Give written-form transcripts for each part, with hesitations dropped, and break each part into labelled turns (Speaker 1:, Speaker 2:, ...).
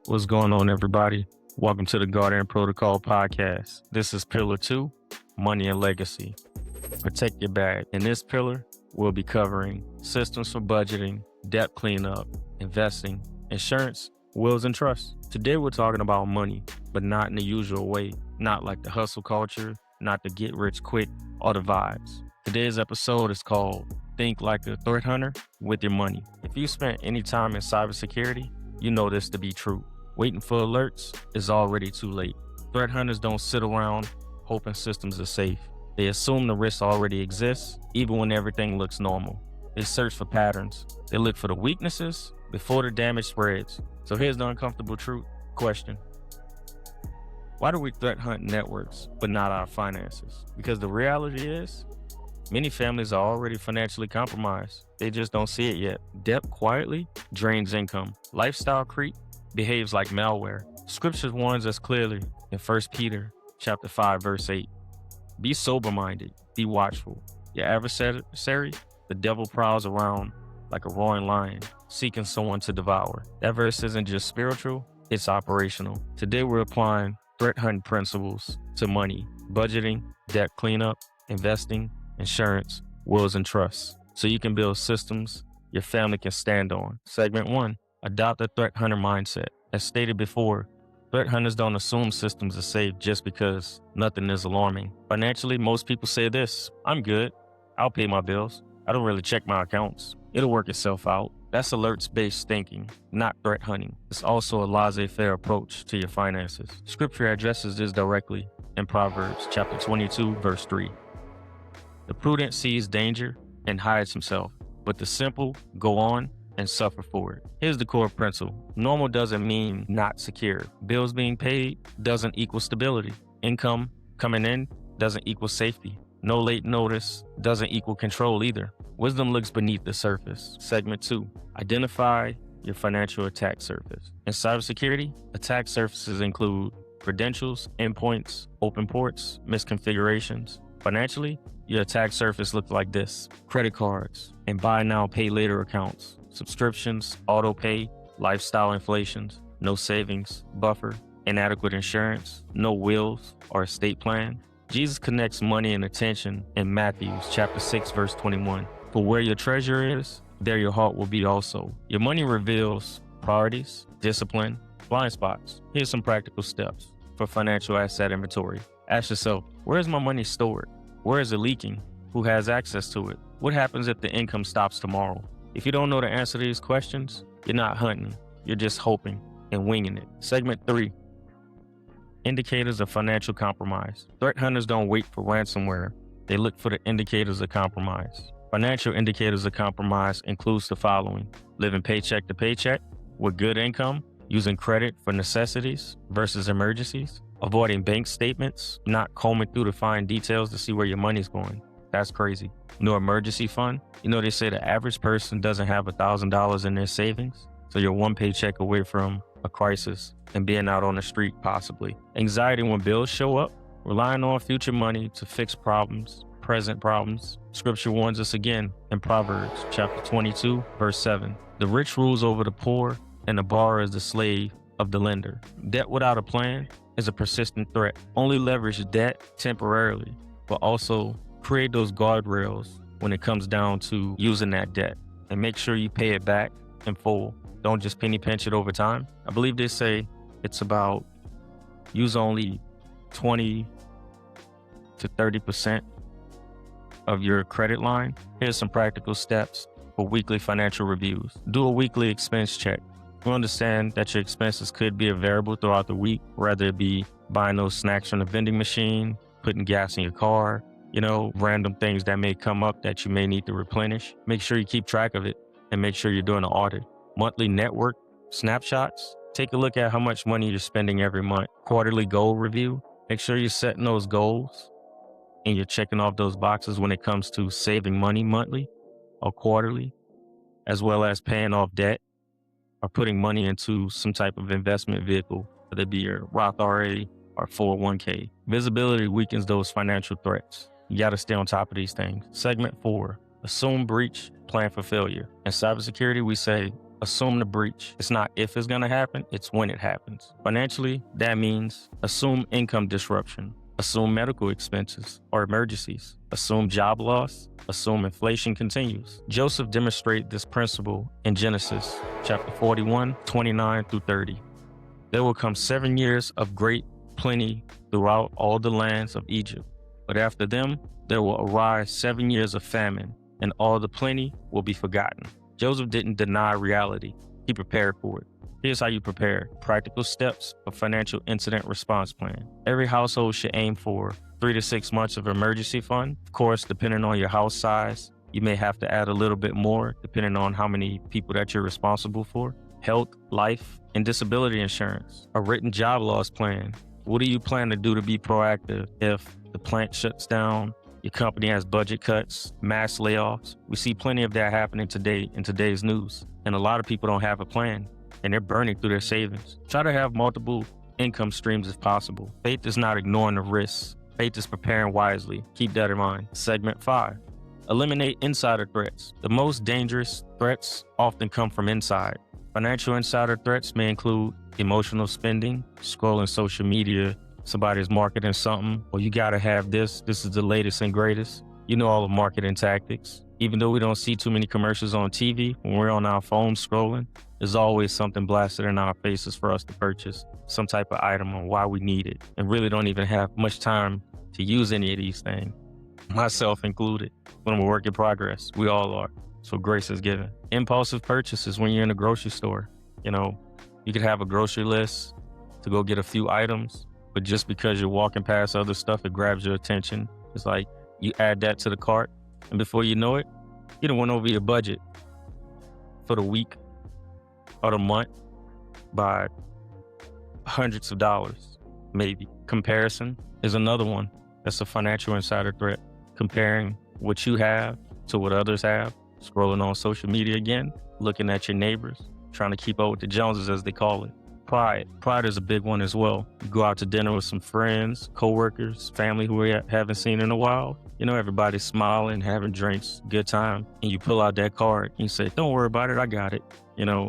Speaker 1: What's going on, everybody? Welcome to the Guardian Protocol podcast. This is Pillar 2, Money and Legacy. Protect your bag. In this pillar, we'll be covering systems for budgeting, debt cleanup, investing, insurance, wills, and trusts. Today, we're talking about money, but not in the usual way, not like the hustle culture, not the get rich quick, or the vibes. Today's episode is called Think Like a Threat Hunter with Your Money. If you spent any time in cybersecurity, you know this to be true. Waiting for alerts is already too late. Threat hunters don't sit around hoping systems are safe. They assume the risk already exists, even when everything looks normal. They search for patterns. They look for the weaknesses before the damage spreads. So here's the uncomfortable truth question. Why do we threat hunt networks, but not our finances? Because the reality is, many families are already financially compromised. They just don't see it yet. Debt quietly drains income. Lifestyle creep behaves like malware. Scripture warns us clearly in 1 Peter chapter 5, verse 8. Be sober-minded, be watchful. Your adversary, the devil, prowls around like a roaring lion, seeking someone to devour. That verse isn't just spiritual, it's operational. Today we're applying threat hunt principles to money, budgeting, debt cleanup, investing, insurance, wills, and trusts, so you can build systems your family can stand on. Segment 1, adopt a threat hunter mindset. As stated before, threat hunters don't assume systems are safe just because nothing is alarming. Financially, most people say this: I'm good, I'll pay my bills, I don't really check my accounts, it'll work itself out. That's alerts-based thinking, not threat hunting. It's also a laissez-faire approach to your finances. Scripture addresses this directly in Proverbs chapter 22, verse 3. The prudent sees danger and hides himself, but the simple go on and suffer for it. Here's the core principle. Normal doesn't mean not secure. Bills being paid doesn't equal stability. Income coming in doesn't equal safety. No late notice doesn't equal control either. Wisdom looks beneath the surface. Segment 2, identify your financial attack surface. In cybersecurity, attack surfaces include credentials, endpoints, open ports, misconfigurations. Financially, your attack surface looks like this: credit cards and buy now, pay later accounts, subscriptions, auto pay, lifestyle inflations, no savings buffer, inadequate insurance, no wills or estate plan. Jesus connects money and attention in Matthew chapter 6, verse 21. For where your treasure is, there your heart will be also. Your money reveals priorities, discipline, blind spots. Here's some practical steps for financial asset inventory. Ask yourself, where is my money stored? Where is it leaking? Who has access to it? What happens if the income stops tomorrow? If you don't know the answer to these questions, you're not hunting. You're just hoping and winging it. Segment 3, indicators of financial compromise. Threat hunters don't wait for ransomware. They look for the indicators of compromise. Financial indicators of compromise includes the following: living paycheck to paycheck with good income, using credit for necessities versus emergencies, avoiding bank statements, not combing through the fine details to see where your money's going. That's crazy. No emergency fund. You know, they say the average person doesn't have $1,000 in their savings. So you're one paycheck away from a crisis and being out on the street possibly. Anxiety when bills show up, relying on future money to fix problems, present problems. Scripture warns us again in Proverbs chapter 22, verse 7. The rich rules over the poor, and the borrower is the slave of the lender. Debt without a plan is a persistent threat. Only leverage debt temporarily, but also create those guardrails when it comes down to using that debt, and make sure you pay it back in full. Don't just penny pinch it over time. I believe they say it's about use only 20 to 30% of your credit line. Here's some practical steps for weekly financial reviews. Do a weekly expense check. You understand that your expenses could be a variable throughout the week, whether it be buying those snacks from the vending machine, putting gas in your car, random things that may come up that you may need to replenish. Make sure you keep track of it and make sure you're doing an audit. Monthly network snapshots. Take a look at how much money you're spending every month. Quarterly goal review. Make sure you're setting those goals and you're checking off those boxes when it comes to saving money monthly or quarterly, as well as paying off debt or putting money into some type of investment vehicle, whether it be your Roth IRA or 401k. Visibility weakens those financial threats. You got to stay on top of these things. Segment 4, assume breach, plan for failure. In cybersecurity, we say Assume the breach. It's not if it's going to happen, it's when it happens. Financially, that means assume income disruption, assume medical expenses or emergencies, assume job loss, assume inflation continues. Joseph demonstrated this principle in Genesis chapter 41, 29 through 30. There will come 7 years of great plenty throughout all the lands of Egypt. But after them, there will arise 7 years of famine, and all the plenty will be forgotten. Joseph didn't deny reality. He prepared for it. Here's how you prepare. Practical steps for financial incident response plan. Every household should aim for 3 to 6 months of emergency fund. Of course, depending on your house size, you may have to add a little bit more depending on how many people that you're responsible for. Health, life, and disability insurance. A written job loss plan. What do you plan to do to be proactive if the plant shuts down, your company has budget cuts, mass layoffs? We see plenty of that happening today in today's news. And a lot of people don't have a plan, and they're burning through their savings. Try to have multiple income streams if possible. Faith is not ignoring the risks. Faith is preparing wisely. Keep that in mind. Segment 5. Eliminate insider threats. The most dangerous threats often come from inside. Financial insider threats may include emotional spending, scrolling social media, somebody's marketing something, or you gotta have this is the latest and greatest. You know all the marketing tactics. Even though we don't see too many commercials on TV, when we're on our phone scrolling, there's always something blasted in our faces for us to purchase, some type of item or why we need it, and really don't even have much time to use any of these things, myself included. When we're a work in progress, we all are. So grace is given. Impulsive purchases when you're in a grocery store. You could have a grocery list to go get a few items, but just because you're walking past other stuff, it grabs your attention. It's like you add that to the cart, and before you know it, you done went over your budget for the week or the month by hundreds of dollars, maybe. Comparison is another one. That's a financial insider threat. Comparing what you have to what others have. Scrolling on social media again, looking at your neighbors, trying to keep up with the Joneses, as they call it. Pride is a big one as well. You go out to dinner with some friends, coworkers, family who we haven't seen in a while. Everybody's smiling, having drinks, good time. And you pull out that card and you say, don't worry about it, I got it.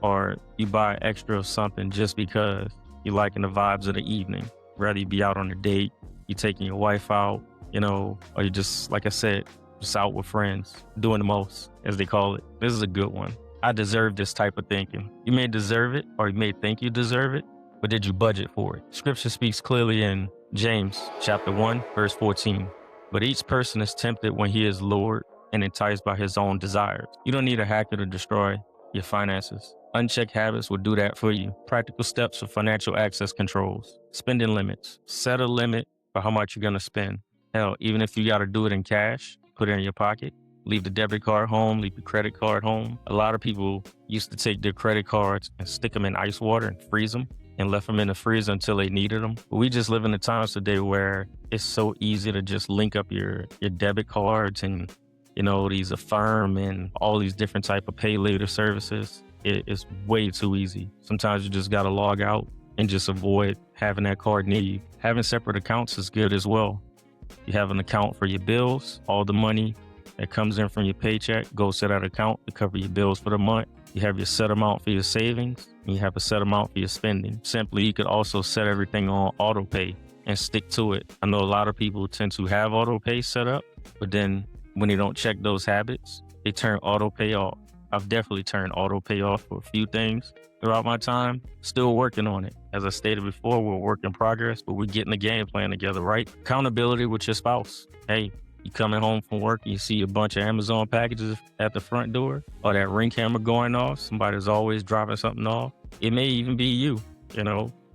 Speaker 1: Or you buy extra of something just because you're liking the vibes of the evening. Rather you be out on a date, you taking your wife out, or you just, like I said, just out with friends, doing the most, as they call it. This is a good one. I deserve this type of thinking. You may deserve it, or you may think you deserve it, but did you budget for it? Scripture speaks clearly in James chapter 1, verse 14. But each person is tempted when he is lured and enticed by his own desires. You don't need a hacker to destroy your finances. Unchecked habits will do that for you. Practical steps for financial access controls. Spending limits. Set a limit for how much you're going to spend. Hell, even if you got to do it in cash, put it in your pocket. Leave the debit card home, leave the credit card home. A lot of people used to take their credit cards and stick them in ice water and freeze them and left them in the freezer until they needed them. But we just live in the times today where it's so easy to just link up your debit cards and, these Affirm and all these different type of pay later services. It's way too easy. Sometimes you just got to log out and just avoid having that card near you. Having separate accounts is good as well. You have an account for your bills, all the money that comes in from your paycheck goes to that account to cover your bills for the month. You have your set amount for your savings, and you have a set amount for your spending. Simply, you could also set everything on auto pay and stick to it. I know a lot of people tend to have auto pay set up, but then when they don't check those habits, they turn auto pay off. I've definitely turned auto pay off for a few things throughout my time. Still working on it. As I stated before, we're a work in progress, but we're getting the game plan together, right? Accountability with your spouse. Hey, you coming home from work and you see a bunch of Amazon packages at the front door, or that Ring camera going off. Somebody's always dropping something off. It may even be you.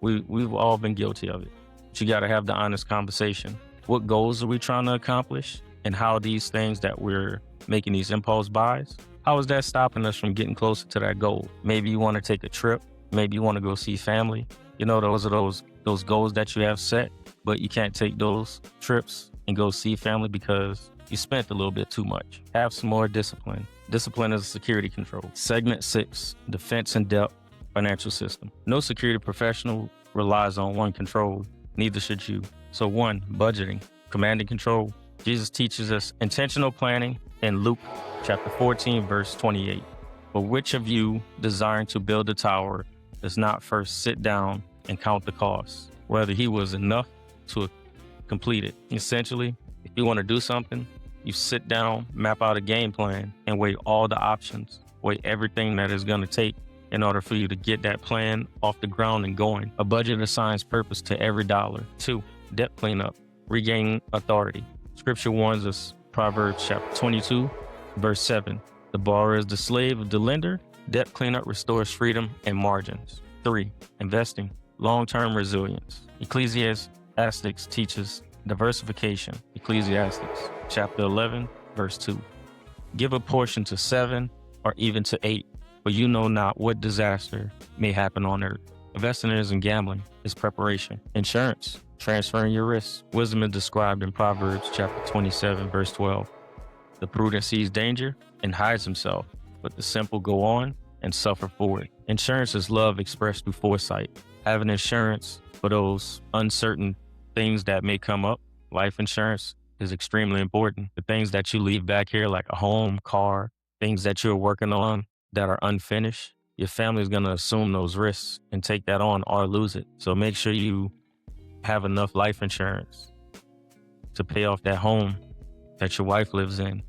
Speaker 1: We've all been guilty of it. But you got to have the honest conversation. What goals are we trying to accomplish? And how these things that we're making these impulse buys, how is that stopping us from getting closer to that goal? Maybe you want to take a trip. Maybe you want to go see family. Those are those goals that you have set, but you can't take those trips and go see family because you spent a little bit too much. Have some more discipline. Discipline is a security control. Segment 6, defense in depth financial system. No security professional relies on one control, neither should you. So 1, budgeting, command and control. Jesus teaches us intentional planning in Luke chapter 14, verse 28. But which of you desiring to build a tower does not first sit down and count the costs, whether he was enough to complete it? Essentially, if you want to do something, you sit down, map out a game plan, and weigh all the options, weigh everything that it's going to take in order for you to get that plan off the ground and going. A budget assigns purpose to every dollar. 2, debt cleanup, regain authority. Scripture warns us, Proverbs chapter 22, verse 7. The borrower is the slave of the lender. Debt cleanup restores freedom and margins. 3, investing, long-term resilience. Ecclesiastes teaches diversification. Ecclesiastes chapter 11, verse 2. Give a portion to 7 or even to 8, for you know not what disaster may happen on earth. Investing isn't gambling, it's preparation. Insurance, transferring your risks. Wisdom is described in Proverbs chapter 27, verse 12. The prudent sees danger and hides himself, but the simple go on and suffer for it. Insurance is love expressed through foresight. Having insurance for those uncertain things that may come up. Life insurance is extremely important. The things that you leave back here, like a home, car, things that you're working on that are unfinished, your family is going to assume those risks and take that on or lose it. So make sure you have enough life insurance to pay off that home that your wife lives in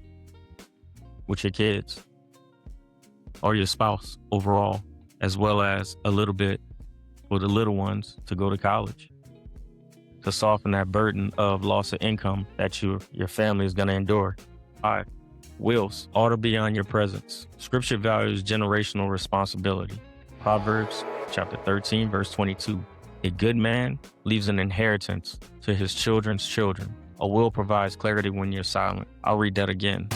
Speaker 1: with your kids or your spouse overall, as well as a little bit for the little ones to go to college, to soften that burden of loss of income that your family is going to endure. 5, wills, order beyond your presence. Scripture values generational responsibility. Proverbs chapter 13, verse 22. A good man leaves an inheritance to his children's children. A will provides clarity when you're silent. I'll read that again.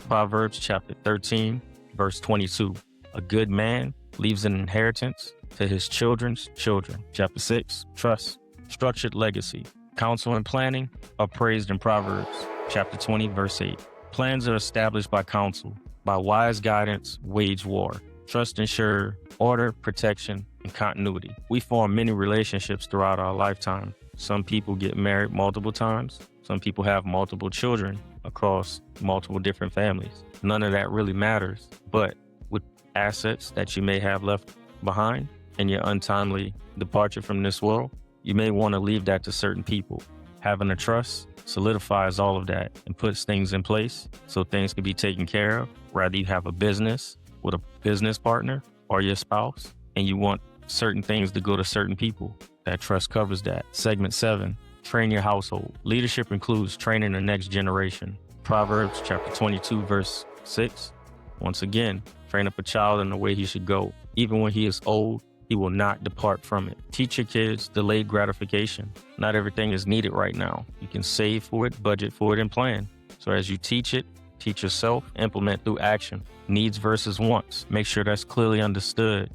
Speaker 1: Proverbs chapter 13, verse 22. A good man leaves an inheritance to his children's children. Chapter 6, trust, structured legacy. Counsel and planning are praised in Proverbs chapter 20, verse 8. Plans are established by counsel. By wise guidance, wage war. Trust ensure order, protection, and continuity. We form many relationships throughout our lifetime. Some people get married multiple times. Some people have multiple children across multiple different families. None of that really matters. But with assets that you may have left behind and your untimely departure from this world, you may want to leave that to certain people. Having a trust solidifies all of that and puts things in place so things can be taken care of. Rather you have a business with a business partner or your spouse, and you want certain things to go to certain people. That trust covers that. Segment 7, train your household. Leadership includes training the next generation. Proverbs chapter 22, verse 6. Once again, train up a child in the way he should go. Even when he is old, he will not depart from it. Teach your kids delayed gratification. Not everything is needed right now. You can save for it, budget for it, and plan. So as you teach it, teach yourself, implement through action. Needs versus wants. Make sure that's clearly understood.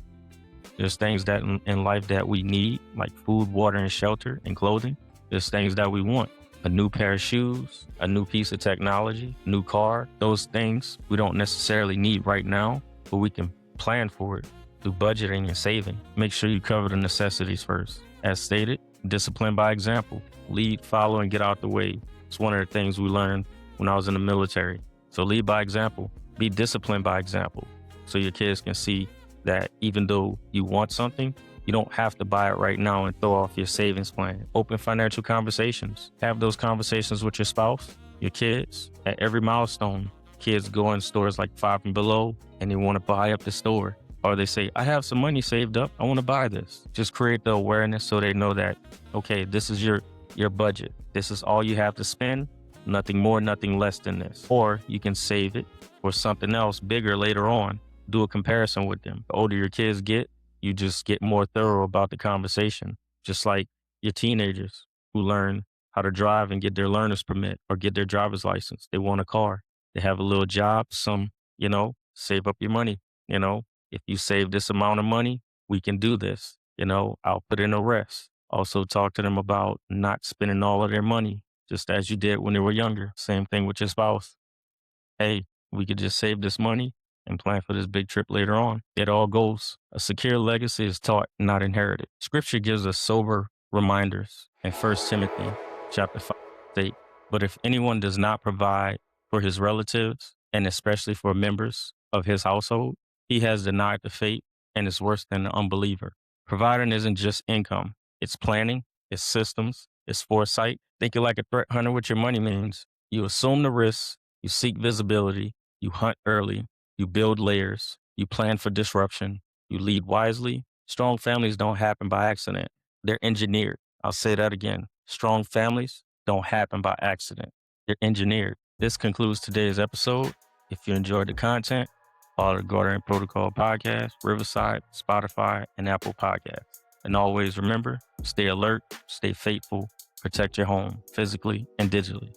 Speaker 1: There's things that in life that we need, like food, water, and shelter, and clothing. There's things that we want. A new pair of shoes, a new piece of technology, new car. Those things we don't necessarily need right now, but we can plan for it through budgeting and saving. Make sure you cover the necessities first. As stated, discipline by example. Lead, follow, and get out the way. It's one of the things we learned when I was in the military. So lead by example. Be disciplined by example. So your kids can see that even though you want something, you don't have to buy it right now and throw off your savings plan. Open financial conversations. Have those conversations with your spouse, your kids. At every milestone, kids go in stores like 5 and below and they want to buy up the store. Or they say, I have some money saved up. I want to buy this. Just create the awareness so they know that, okay, this is your budget. This is all you have to spend. Nothing more, nothing less than this. Or you can save it for something else bigger later on. Do a comparison with them. The older your kids get, you just get more thorough about the conversation. Just like your teenagers who learn how to drive and get their learner's permit or get their driver's license. They want a car. They have a little job. Some, save up your money. If you save this amount of money, we can do this. I'll put in a rest. Also talk to them about not spending all of their money, just as you did when they were younger. Same thing with your spouse. Hey, we could just save this money and plan for this big trip later on. It all goes. A secure legacy is taught, not inherited. Scripture gives us sober reminders in 1 Timothy chapter 5, 8. But if anyone does not provide for his relatives, and especially for members of his household, he has denied the faith and is worse than an unbeliever. Providing isn't just income, it's planning, it's systems, it's foresight. Think it like a threat hunter with your money means. You assume the risks, you seek visibility, you hunt early, you build layers, you plan for disruption, you lead wisely. Strong families don't happen by accident, they're engineered. I'll say that again. Strong families don't happen by accident, they're engineered. This concludes today's episode. If you enjoyed the content, follow the Guardian Protocol podcast, Riverside, Spotify, and Apple Podcasts. And always remember, stay alert, stay faithful, protect your home physically and digitally.